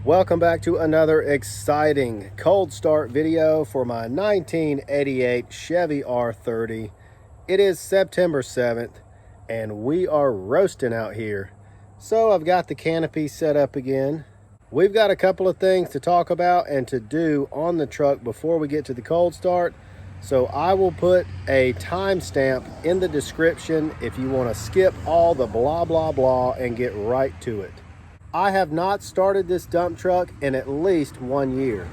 Welcome back to another exciting cold start video for my 1988 Chevy R30. It is September 7th and we are roasting out here. So I've got the canopy set up again. We've got a couple of things to talk about and to do on the truck before we get to the cold start. So I will put a timestamp in the description if you want to skip all the blah blah blah and get right to it. I have not started this dump truck in at least 1 year.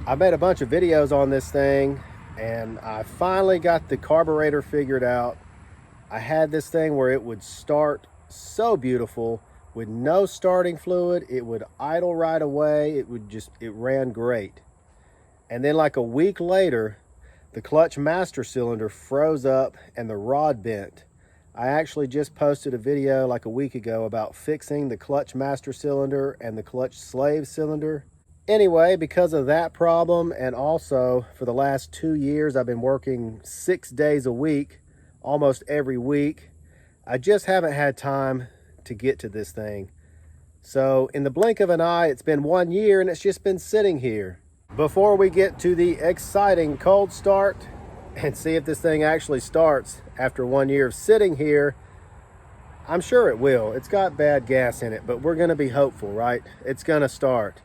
I made a bunch of videos on this thing and I finally got the carburetor figured out. I had this thing where it would start so beautiful with no starting fluid. It would idle right away. It ran great. And then like a week later, the clutch master cylinder froze up and the rod bent. I actually just posted a video like a week ago about fixing the clutch master cylinder and the clutch slave cylinder. Anyway, because of that problem, and also for the last 2 years, I've been working 6 days a week, almost every week. I just haven't had time to get to this thing. So in the blink of an eye, it's been 1 year and it's just been sitting here. Before we get to the exciting cold start and see if this thing actually starts after 1 year of sitting here, I'm sure it will. It's got bad gas in it, but we're gonna be hopeful, right? It's gonna start.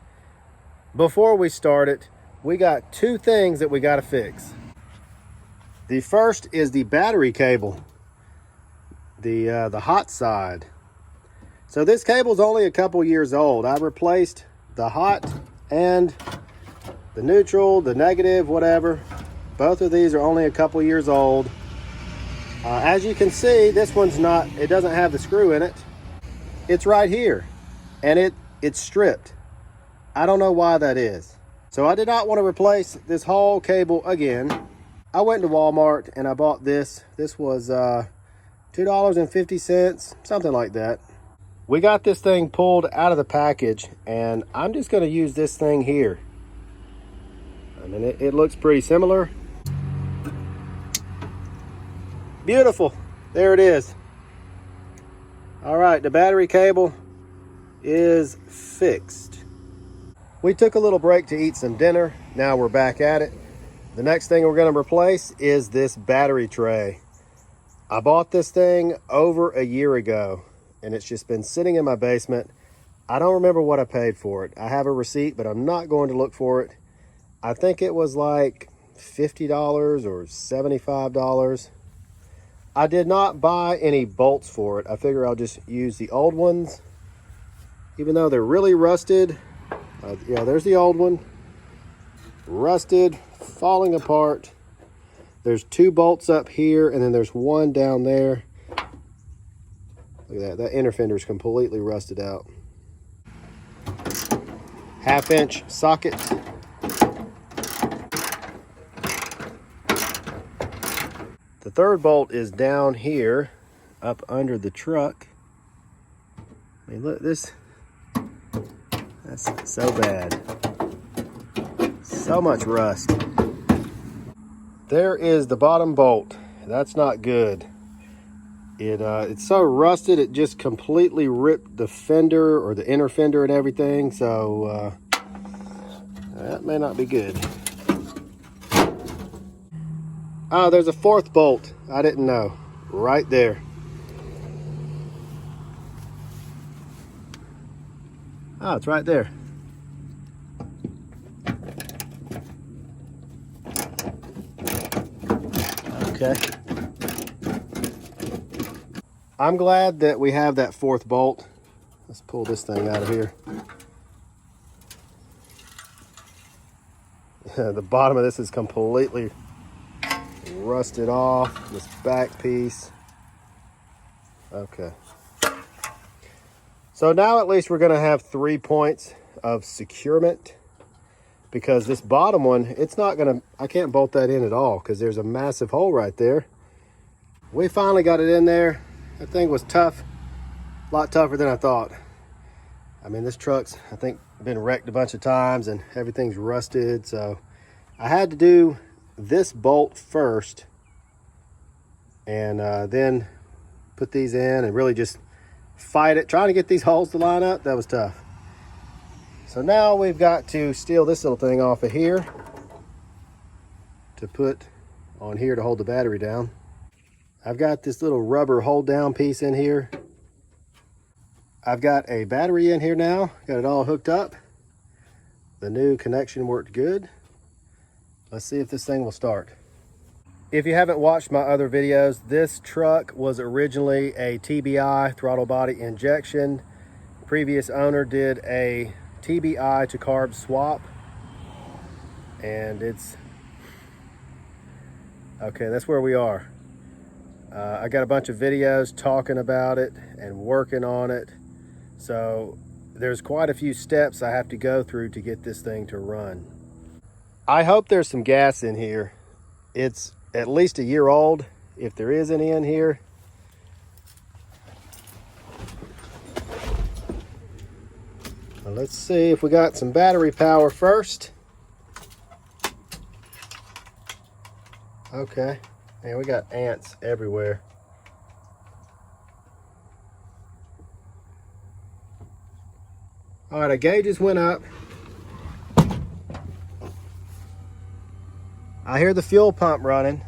Before we start it, we got two things that we gotta fix. The first is the battery cable, the hot side. So this cable's only a couple years old. I replaced the hot and the neutral, the negative, whatever. Both of these are only a couple years old. As you can see, this one's not, it doesn't have the screw in it. It's right here and it's stripped. I don't know why that is. So I did not want to replace this whole cable again. I went to Walmart and I bought this. This was $2.50, something like that. We got this thing pulled out of the package and I'm just going to use this thing here. I mean, it looks pretty similar. Beautiful. There it is. All right, the battery cable is fixed. We took a little break to eat some dinner. Now we're back at it. The next thing we're going to replace is this battery tray. I bought this thing over a year ago and it's just been sitting in my basement. I don't remember what I paid for it. I have a receipt, but I'm not going to look for it. I think it was like $50 or $75. I did not buy any bolts for it. I figure I'll just use the old ones, even though they're really rusted. Yeah, there's the old one. Rusted, falling apart. There's 2 bolts up here, and then there's one down there. Look at that. That inner fender is completely rusted out. 1/2-inch socket. The third bolt is down here, up under the truck. I mean, look, that's so bad. So much rust. There is the bottom bolt. That's not good. It's so rusted, it just completely ripped the fender or the inner fender and everything. So that may not be good. Oh, there's a 4th bolt. I didn't know. Right there. Oh, it's right there. Okay. I'm glad that we have that 4th bolt. Let's pull this thing out of here. The bottom of this is completely rusted off, this back piece. Okay. So now at least we're going to have 3 points of securement, because this bottom one, it's not going to, I can't bolt that in at all because there's a massive hole right there. We finally got it in there. That thing was tough, a lot tougher than I thought. I mean, this truck's, I think, been wrecked a bunch of times and everything's rusted. So I had to do this bolt first and then put these in and really just fight it, trying to get these holes to line up. That was tough. So now we've got to steal this little thing off of here to put on here to hold the battery down. I've got this little rubber hold down piece in here. I've got a battery in here now, got it all hooked up. The new connection worked good. Let's see if this thing will start. If you haven't watched my other videos, this truck was originally a TBI, throttle body injection. Previous owner did a TBI to carb swap, and it's okay. That's where we are. I got a bunch of videos talking about it and working on it, so there's quite a few steps I have to go through to get this thing to run. I hope there's some gas in here. It's at least a year old, if there is any in here. Well, let's see if we got some battery power first. Okay, man, we got ants everywhere. All right, our gauges went up. I hear the fuel pump running.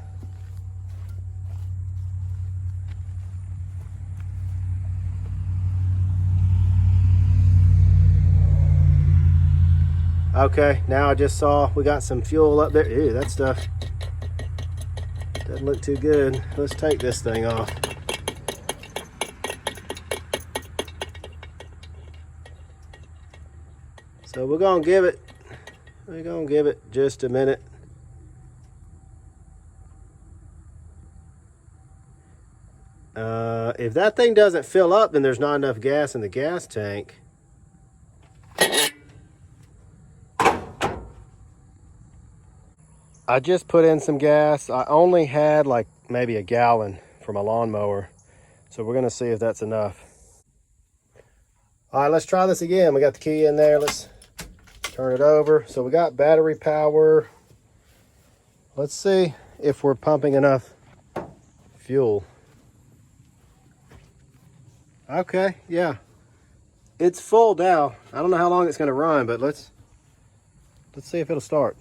Okay, now I just saw we got some fuel up there. Ew, that stuff doesn't look too good. Let's take this thing off. So we're gonna give it just a minute. If that thing doesn't fill up, then there's not enough gas in the gas tank. I just put in some gas. I only had like maybe a gallon for my lawnmower, so we're gonna see if that's enough. All right, let's try this again. We got the key in there. Let's turn it over. So we got battery power. Let's see if we're pumping enough fuel. Okay, yeah, it's full now. I don't know how long it's gonna run, but let's see if it'll start.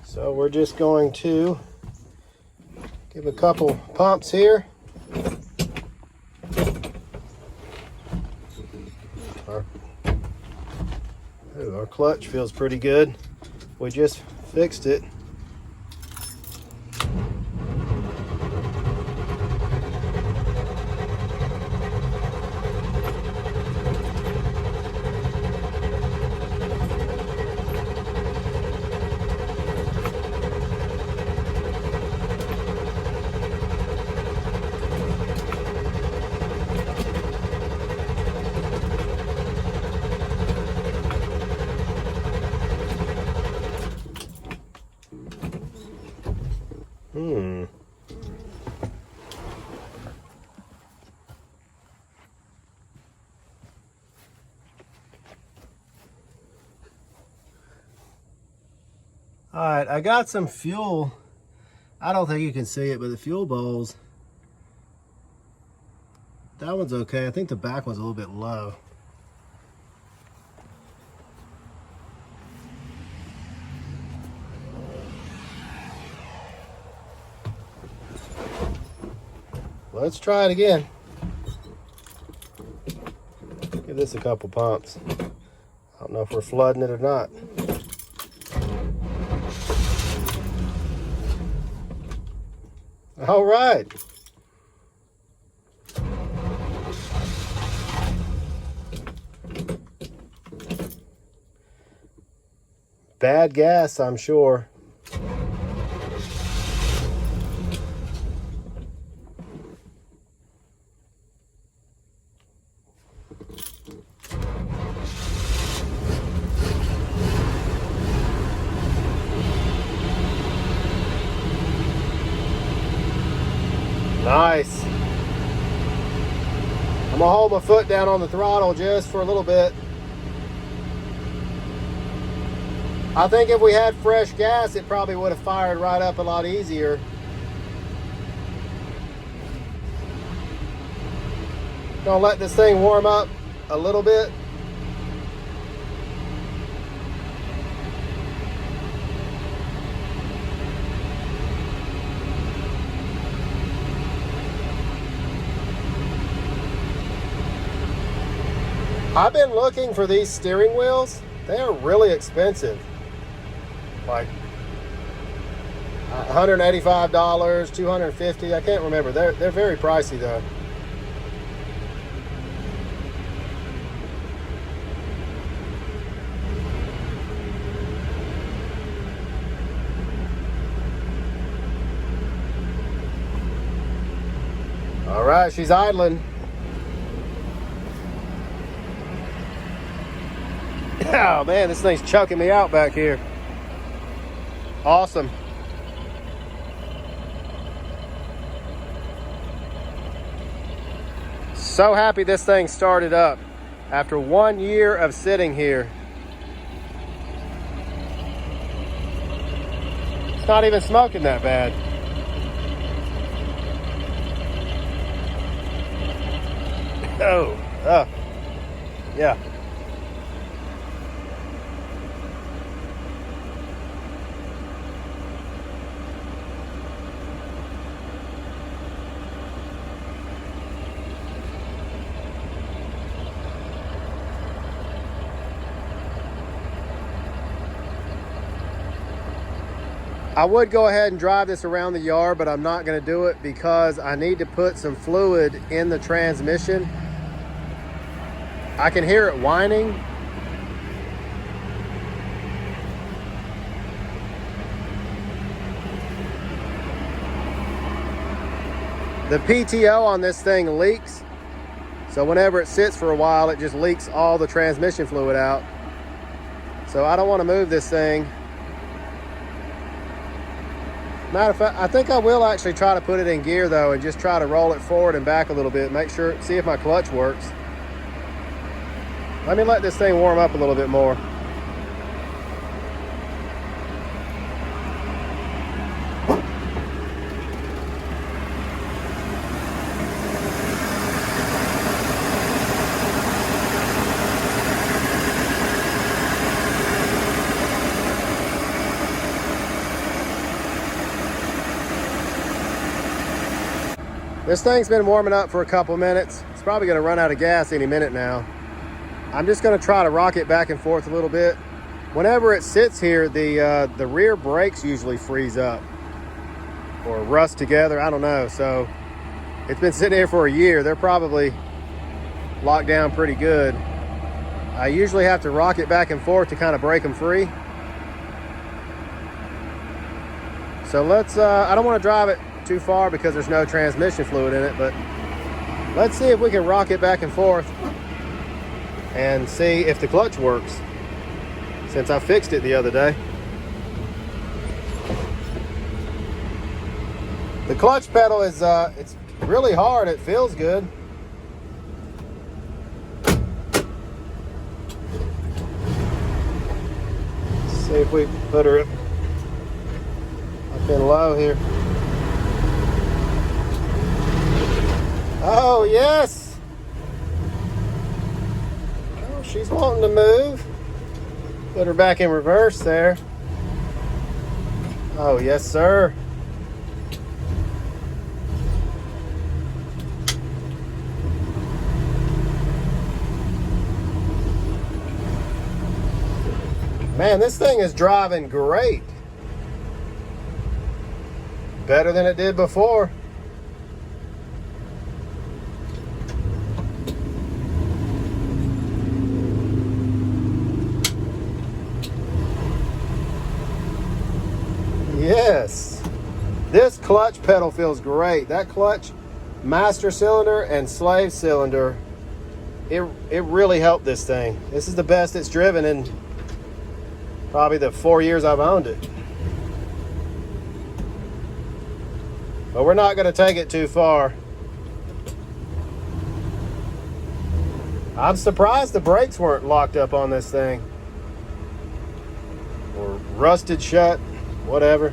So we're just going to give a couple pumps here. Our clutch feels pretty good. We just fixed it. All right, I got some fuel. I don't think you can see it, but the fuel bowls, that one's okay. I think the back one's a little bit low. Let's try it again. Give this a couple pumps. I don't know if we're flooding it or not. All right. Bad gas, I'm sure. Nice. I'm gonna hold my foot down on the throttle just for a little bit. I think if we had fresh gas, it probably would have fired right up a lot easier. Gonna let this thing warm up a little bit. I've been looking for these steering wheels. They are really expensive. Like $185, $250, I can't remember. They're very pricey though. All right, she's idling. Oh man, this thing's choking me out back here. Awesome. So happy this thing started up after 1 year of sitting here. It's not even smoking that bad. Oh, yeah. I would go ahead and drive this around the yard, but I'm not going to do it because I need to put some fluid in the transmission. I can hear it whining. The PTO on this thing leaks, so whenever it sits for a while, it just leaks all the transmission fluid out. So I don't want to move this thing. Matter of fact, I think I will actually try to put it in gear though and just try to roll it forward and back a little bit, see if my clutch works. Let me let this thing warm up a little bit more. This thing's been warming up for a couple minutes. It's probably gonna run out of gas any minute now. I'm just gonna try to rock it back and forth a little bit. Whenever it sits here, the rear brakes usually freeze up or rust together, I don't know. So it's been sitting here for a year. They're probably locked down pretty good. I usually have to rock it back and forth to kind of break them free. So let's, I don't wanna drive it too far because there's no transmission fluid in it, but let's see if we can rock it back and forth and see if the clutch works, since I fixed it the other day. The clutch pedal is it's really hard. It feels good. Let's see if we put her up in low here. Oh, yes. Oh, she's wanting to move. Put her back in reverse there. Oh, yes, sir. Man, this thing is driving great. Better than it did before. Yes, this clutch pedal feels great. That clutch, master cylinder and slave cylinder, it really helped this thing. This is the best it's driven in probably the 4 years I've owned it. But we're not going to take it too far. I'm surprised the brakes weren't locked up on this thing or rusted shut. Whatever.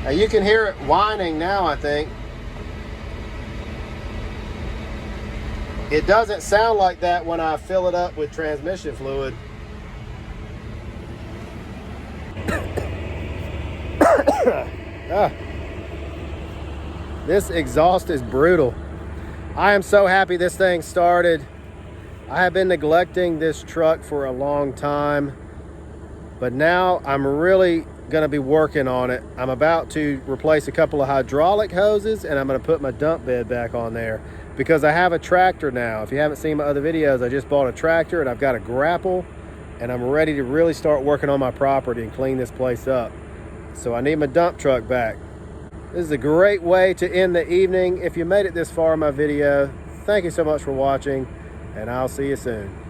Now you can hear it whining now, I think. It doesn't sound like that when I fill it up with transmission fluid. This exhaust is brutal. I am so happy this thing started. I have been neglecting this truck for a long time, but now I'm really gonna be working on it. I'm about to replace a couple of hydraulic hoses, and I'm gonna put my dump bed back on there because I have a tractor now. If you haven't seen my other videos, I just bought a tractor and I've got a grapple, and I'm ready to really start working on my property and clean this place up. So I need my dump truck back. This is a great way to end the evening. If you made it this far in my video, thank you so much for watching, and I'll see you soon.